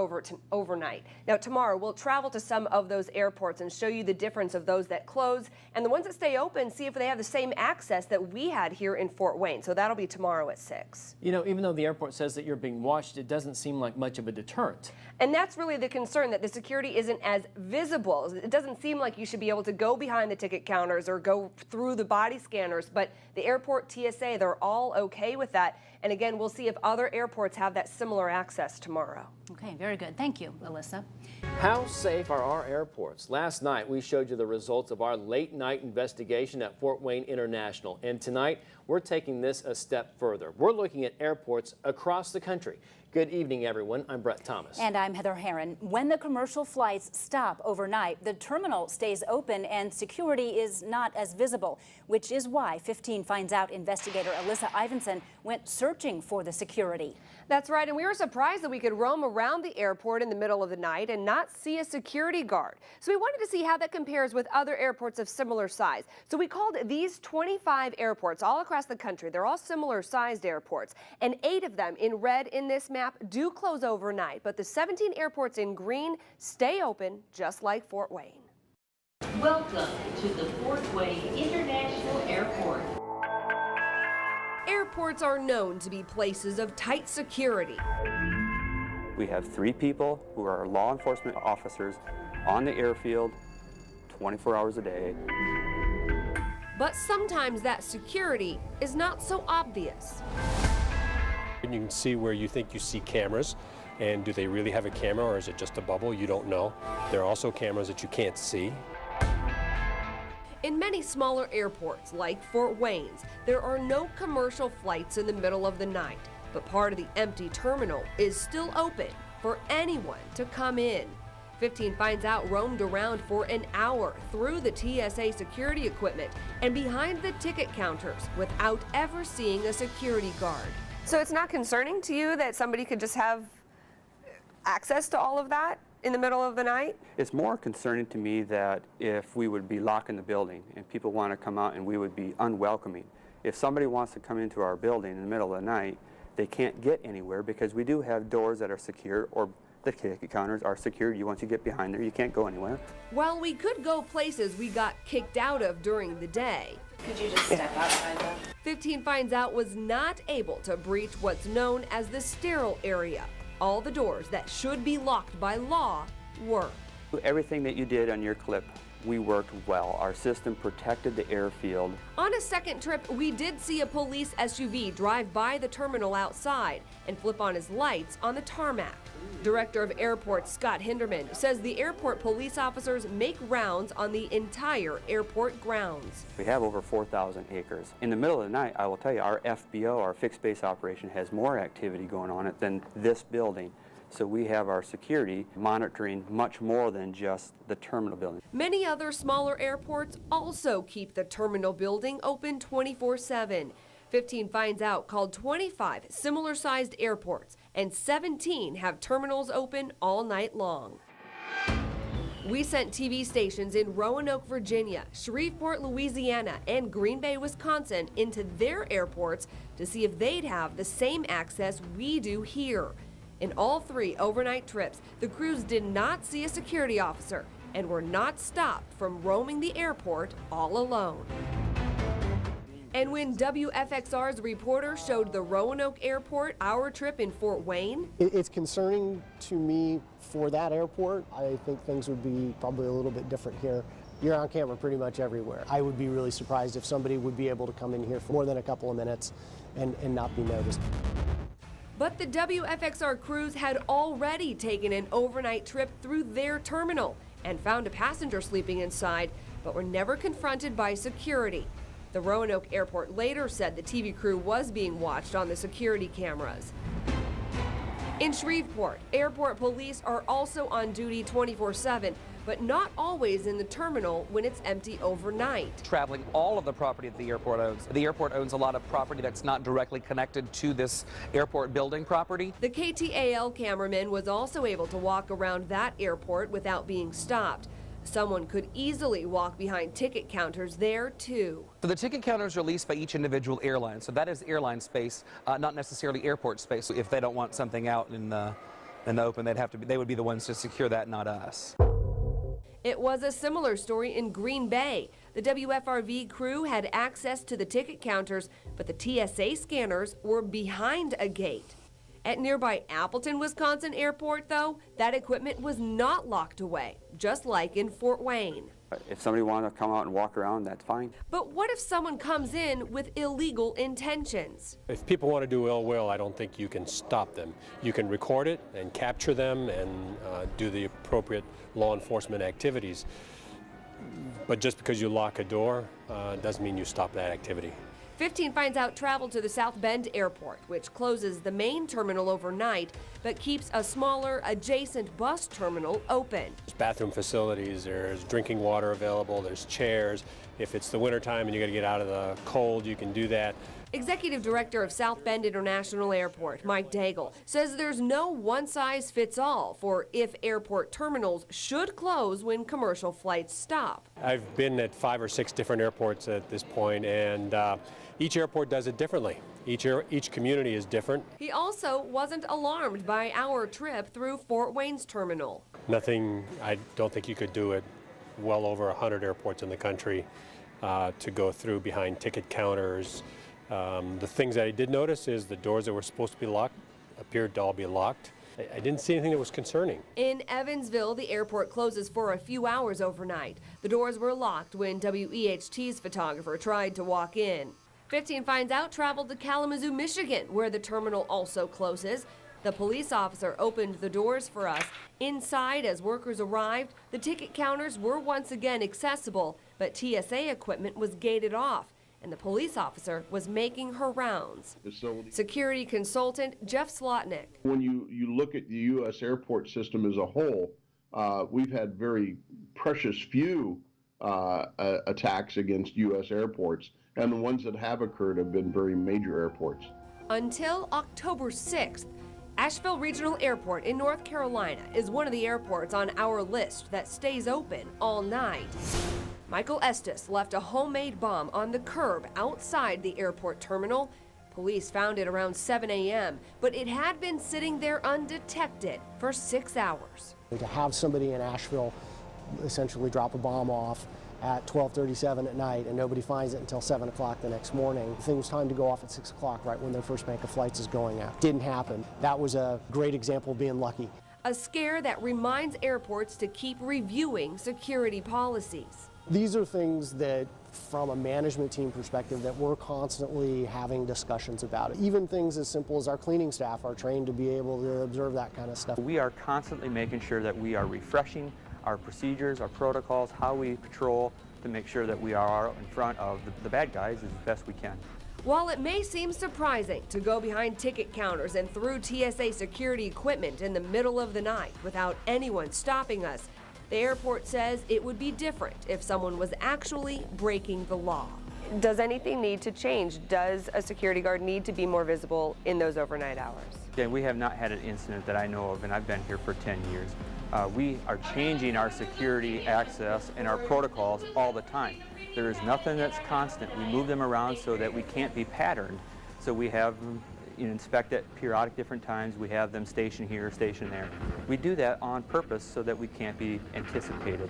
overnight. Now, tomorrow we'll travel to some of those airports and show you the difference of those that close and the ones that stay open, see if they have the same access that we had here in Fort Wayne. So that'll be tomorrow at 6. You know, even though the airport says that you're being watched, it doesn't seem like much of a deterrent. And that's really the concern, that the security isn't as visible. It doesn't seem like you should be able to go behind the ticket counters or go through the body scanners, but the airport TSA, they're all okay with that. And again, we'll see if other airports have that similar access tomorrow. Okay, very good. Thank you, Alyssa. How safe are our airports? Last night, we showed you the results of our late-night investigation at Fort Wayne International. And tonight, we're taking this a step further. We're looking at airports across the country. Good evening, everyone. I'm Brett Thomas. And I'm Heather Herron. When the commercial flights stop overnight, the terminal stays open and security is not as visible, which is why 15 Finds Out investigator Alyssa Ivanson went searching for the security. That's right, and we were surprised that we could roam around the airport in the middle of the night and not see a security guard. So we wanted to see how that compares with other airports of similar size. So we called these 25 airports all across the country. They're all similar sized airports, and 8 of them in red in this map do close overnight, but the 17 airports in green stay open, just like Fort Wayne. Welcome to the Fort Wayne International Airport. Airports are known to be places of tight security. We have 3 people who are law enforcement officers on the airfield 24 hours a day. But sometimes that security is not so obvious. And you can see where you think you see cameras, and do they really have a camera or is it just a bubble? You don't know. There are also cameras that you can't see. In many smaller airports like Fort Wayne's, there are no commercial flights in the middle of the night, but part of the empty terminal is still open for anyone to come in. 15 Finds Out roamed around for an hour through the TSA security equipment and behind the ticket counters without ever seeing a security guard. So it's not concerning to you that somebody could just have access to all of that in the middle of the night? It's more concerning to me that if we would be locking the building and people want to come out and we would be unwelcoming. If somebody wants to come into our building in the middle of the night, they can't get anywhere because we do have doors that are secure, or the ticket counters are secured. Once you get behind there, you can't go anywhere. While we could go places we got kicked out of during the day, Could you just step outside that? 15 Finds Out was not able to breach what's known as the sterile area. All the doors that should be locked by law were. Everything that you did on your clip, we worked well. Our system protected the airfield. On a second trip, we did see a police SUV drive by the terminal outside and flip on his lights on the tarmac. Director of Airports Scott Hinderman says the airport police officers make rounds on the entire airport grounds. We have over 4,000 acres. In the middle of the night, I will tell you, our FBO, our fixed base operation, has more activity going on it than this building. So we have our security monitoring much more than just the terminal building. Many other smaller airports also keep the terminal building open 24/7. 15 Finds Out called 25 similar-sized airports, and 17 have terminals open all night long. We sent TV stations in Roanoke, Virginia, Shreveport, Louisiana, and Green Bay, Wisconsin into their airports to see if they'd have the same access we do here. In all 3 overnight trips, the crews did not see a security officer and were not stopped from roaming the airport all alone. And when WFXR's reporter showed the Roanoke Airport our trip in Fort Wayne, it's concerning to me for that airport. I think things would be probably a little bit different here. You're on camera pretty much everywhere. I would be really surprised if somebody would be able to come in here for more than a couple of minutes and not be noticed. But the WFXR crews had already taken an overnight trip through their terminal and found a passenger sleeping inside, but were never confronted by security. The Roanoke Airport later said the TV crew was being watched on the security cameras. In Shreveport, airport police are also on duty 24/7, but not always in the terminal when it's empty overnight. Traveling all of the property that the airport owns. The airport owns a lot of property that's not directly connected to this airport building property. The KTAL cameraman was also able to walk around that airport without being stopped. Someone could easily walk behind ticket counters there, too. So the ticket counters are leased by each individual airline, so that is airline space, not necessarily airport space. If they don't want something out in the open, they would be the ones to secure that, not us. It was a similar story in Green Bay. The WFRV crew had access to the ticket counters, but the TSA scanners were behind a gate. At nearby Appleton, Wisconsin airport, though, that equipment was not locked away, just like in Fort Wayne. If somebody wants to come out and walk around, that's fine. But what if someone comes in with illegal intentions? If people want to do ill will, I don't think you can stop them. You can record it and capture them and do the appropriate law enforcement activities. But just because you lock a door doesn't mean you stop that activity. 15 finds out travel to the South Bend Airport, which closes the main terminal overnight, but keeps a smaller adjacent bus terminal open. There's bathroom facilities, there's drinking water available, there's chairs. If it's the wintertime and you got to get out of the cold, you can do that. Executive Director of South Bend International Airport, Mike Daigle, says there's no one-size-fits-all for if airport terminals should close when commercial flights stop. I've been at 5 or 6 different airports at this point, and each airport does it differently. Each community is different. He also wasn't alarmed by our trip through Fort Wayne's terminal. Nothing, I don't think you could do it well over 100 airports in the country to go through behind ticket counters. The things that I did notice is the doors that were supposed to be locked appeared to all be locked. I didn't see anything that was concerning. In Evansville, the airport closes for a few hours overnight. The doors were locked when WEHT's photographer tried to walk in. 15 finds out traveled to Kalamazoo, Michigan, where the terminal also closes. The police officer opened the doors for us. Inside, as workers arrived, the ticket counters were once again accessible, but TSA equipment was gated off, and the police officer was making her rounds. Security consultant Jeff Slotnick. When you look at the U.S. airport system as a whole, we've had very precious few attacks against U.S. airports, and the ones that have occurred have been very major airports. Until October 6th, Asheville Regional Airport in North Carolina is one of the airports on our list that stays open all night. Michael Estes left a homemade bomb on the curb outside the airport terminal. Police found it around 7 a.m., but it had been sitting there undetected for 6 hours. To have somebody in Asheville essentially drop a bomb off at 12:37 at night and nobody finds it until 7 o'clock the next morning. The thing was timed to go off at 6 o'clock, right when their first bank of flights is going out. Didn't happen. That was a great example of being lucky. A scare that reminds airports to keep reviewing security policies. These are things that, from a management team perspective, that we're constantly having discussions about. Even things as simple as our cleaning staff are trained to be able to observe that kind of stuff. We are constantly making sure that we are refreshing our procedures, our protocols, how we patrol to make sure that we are in front of the bad guys as best we can. While it may seem surprising to go behind ticket counters and through TSA security equipment in the middle of the night without anyone stopping us, the airport says it would be different if someone was actually breaking the law. Does anything need to change? Does a security guard need to be more visible in those overnight hours? Again, we have not had an incident that I know of, and I've been here for 10 years. We are changing our security access and our protocols all the time. There is nothing that's constant. We move them around so that we can't be patterned. So we have them inspect at periodic different times. We have them stationed here, stationed there. We do that on purpose so that we can't be anticipated.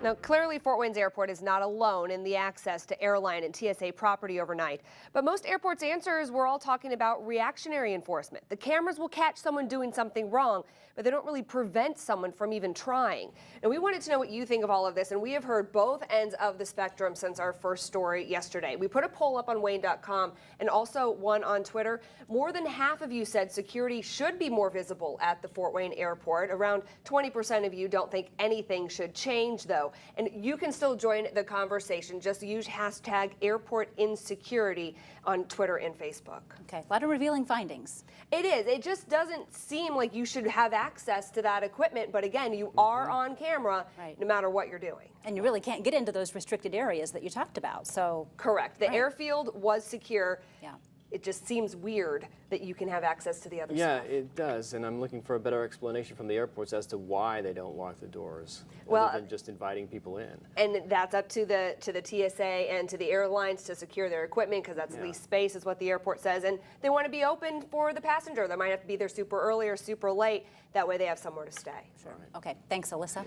Now, clearly Fort Wayne's airport is not alone in the access to airline and TSA property overnight, but most airports' answers were all talking about reactionary enforcement. The cameras will catch someone doing something wrong, but they don't really prevent someone from even trying. And we wanted to know what you think of all of this, and we have heard both ends of the spectrum since our first story yesterday. We put a poll up on Wayne.com and also one on Twitter. More than half of you said security should be more visible at the Fort Wayne airport. Around 20% of you don't think anything should change, though. Ohio. And you can still join the conversation. Just use hashtag airport insecurity on Twitter and Facebook. Okay, a lot of revealing findings. It is. It just doesn't seem like you should have access to that equipment. But again, you are on camera no matter what you're doing. And you really can't get into those restricted areas that you talked about. So correct. The airfield was secure. Yeah. It just seems weird that you can have access to the other Yeah, stuff. it does, and I'm looking for a better explanation from the airports as to why they don't lock the doors, Well, other than just inviting people in. And that's up to the TSA and to the airlines to secure their equipment, because that's leased space, is what the airport says. And they want to be open for the passenger. They might have to be there super early or super late. That way they have somewhere to stay. Sure. Okay, thanks, Alyssa.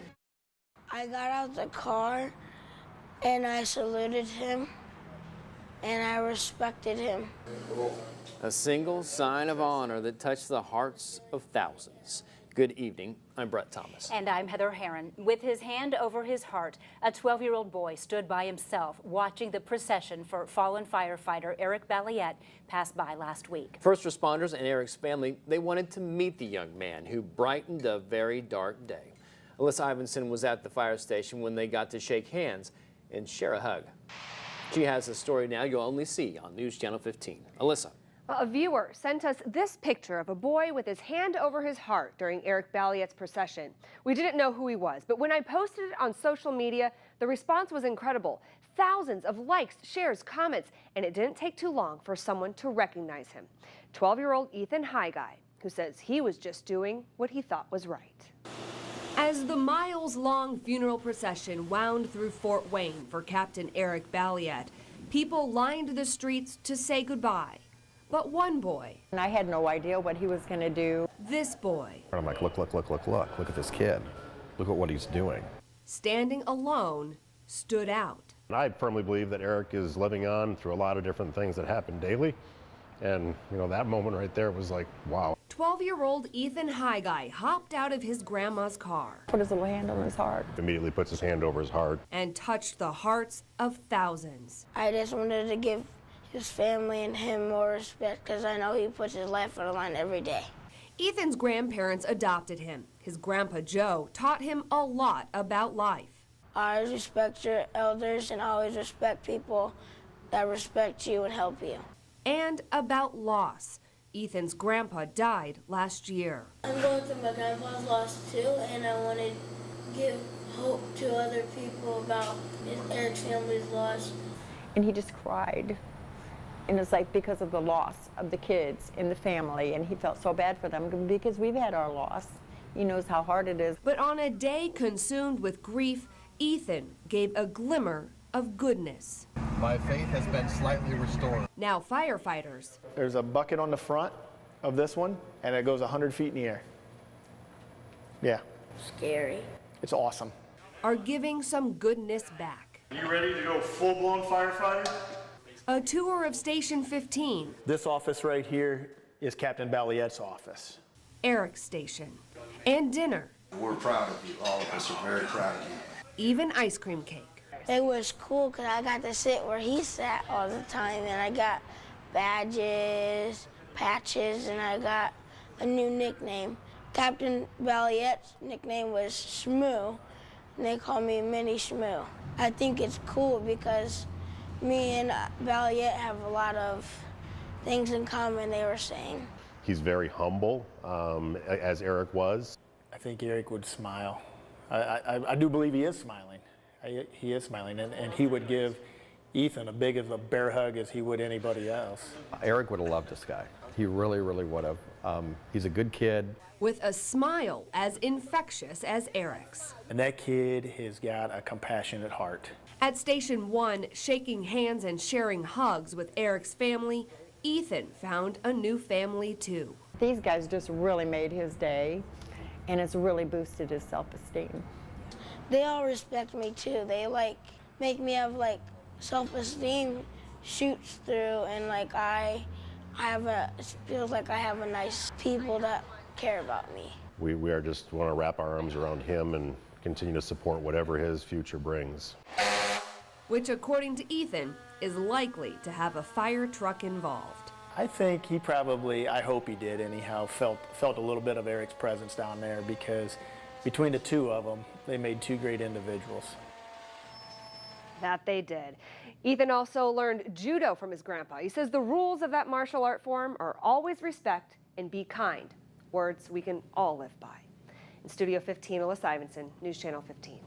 I got out the car and I saluted him and I respected him. A single sign of honor that touched the hearts of thousands. Good evening. I'm Brett Thomas. And I'm Heather Herron. With his hand over his heart, a 12-year-old boy stood by himself watching the procession for fallen firefighter Eric Balliette pass by last week. First responders and Eric's family, they wanted to meet the young man who brightened a very dark day. Alyssa Ivanson was at the fire station when they got to shake hands and share a hug. She has a story now you'll only see on News Channel 15. Alyssa. A viewer sent us this picture of a boy with his hand over his heart during Eric Balliette's procession. We didn't know who he was, but when I posted it on social media, the response was incredible. Thousands of likes, shares, comments, and it didn't take too long for someone to recognize him. 12-year-old Ethan Highguy, who says he was just doing what he thought was right. As the miles-long funeral procession wound through Fort Wayne for Captain Eric Balliette, people lined the streets to say goodbye. But one boy. And I had no idea what he was going to do. This boy. I'm like, look at this kid. Look at what he's doing. Standing alone, stood out. And I firmly believe that Eric is living on through a lot of different things that happen daily. And, you know, that moment right there was like, wow. 12-year-old Ethan Highguy hopped out of his grandma's car. Put his little hand on his heart. Immediately puts his hand over his heart. And touched the hearts of thousands. I just wanted to give his family and him more respect because I know he puts his life on the line every day. Ethan's grandparents adopted him. His grandpa Joe taught him a lot about life. Always respect your elders and always respect people that respect you and help you. And about loss. Ethan's grandpa died last year. I'm going through my grandpa's loss too, and I want to give hope to other people about Eric's family's loss. And he just cried. And it's like because of the loss of the kids in the family, and he felt so bad for them because we've had our loss. He knows how hard it is. But on a day consumed with grief, Ethan gave a glimmer of goodness. My faith has been slightly restored. Now firefighters. There's a bucket on the front of this one, and it goes 100 feet in the air. Yeah. Scary. It's awesome. Are giving some goodness back. Are you ready to go full-blown firefighter? A tour of Station 15. This office right here is Captain Balliette's office. Eric's station. And dinner. We're proud of you. All of us are very proud of you. Even ice cream cake. It was cool because I got to sit where he sat all the time, and I got badges, patches, and I got a new nickname. Captain Balliette's nickname was Shmoo, and they call me Mini Shmoo. I think it's cool because me and Balliette have a lot of things in common, they were saying. He's very humble, as Eric was. I think Eric would smile. I do believe he is smiling. He is smiling, and he would give Ethan as big of a bear hug as he would anybody else. Eric would have loved this guy. He really, really would have. He's a good kid. With a smile as infectious as Eric's. And that kid has got a compassionate heart. At Station 1, shaking hands and sharing hugs with Eric's family, Ethan found a new family too. These guys just really made his day, and it's really boosted his self-esteem. They all respect me too. They make me have self-esteem shoots through, and it feels like I have a nice people that care about me. We are just want to wrap our arms around him and continue to support whatever his future brings. Which, according to Ethan, is likely to have a fire truck involved. I think he probably, I hope he did anyhow, felt a little bit of Eric's presence down there because between the two of them, they made two great individuals. That they did. Ethan also learned judo from his grandpa. He says the rules of that martial art form are always respect and be kind. Words we can all live by. In Studio 15, Alyssa Ivanson, News Channel 15.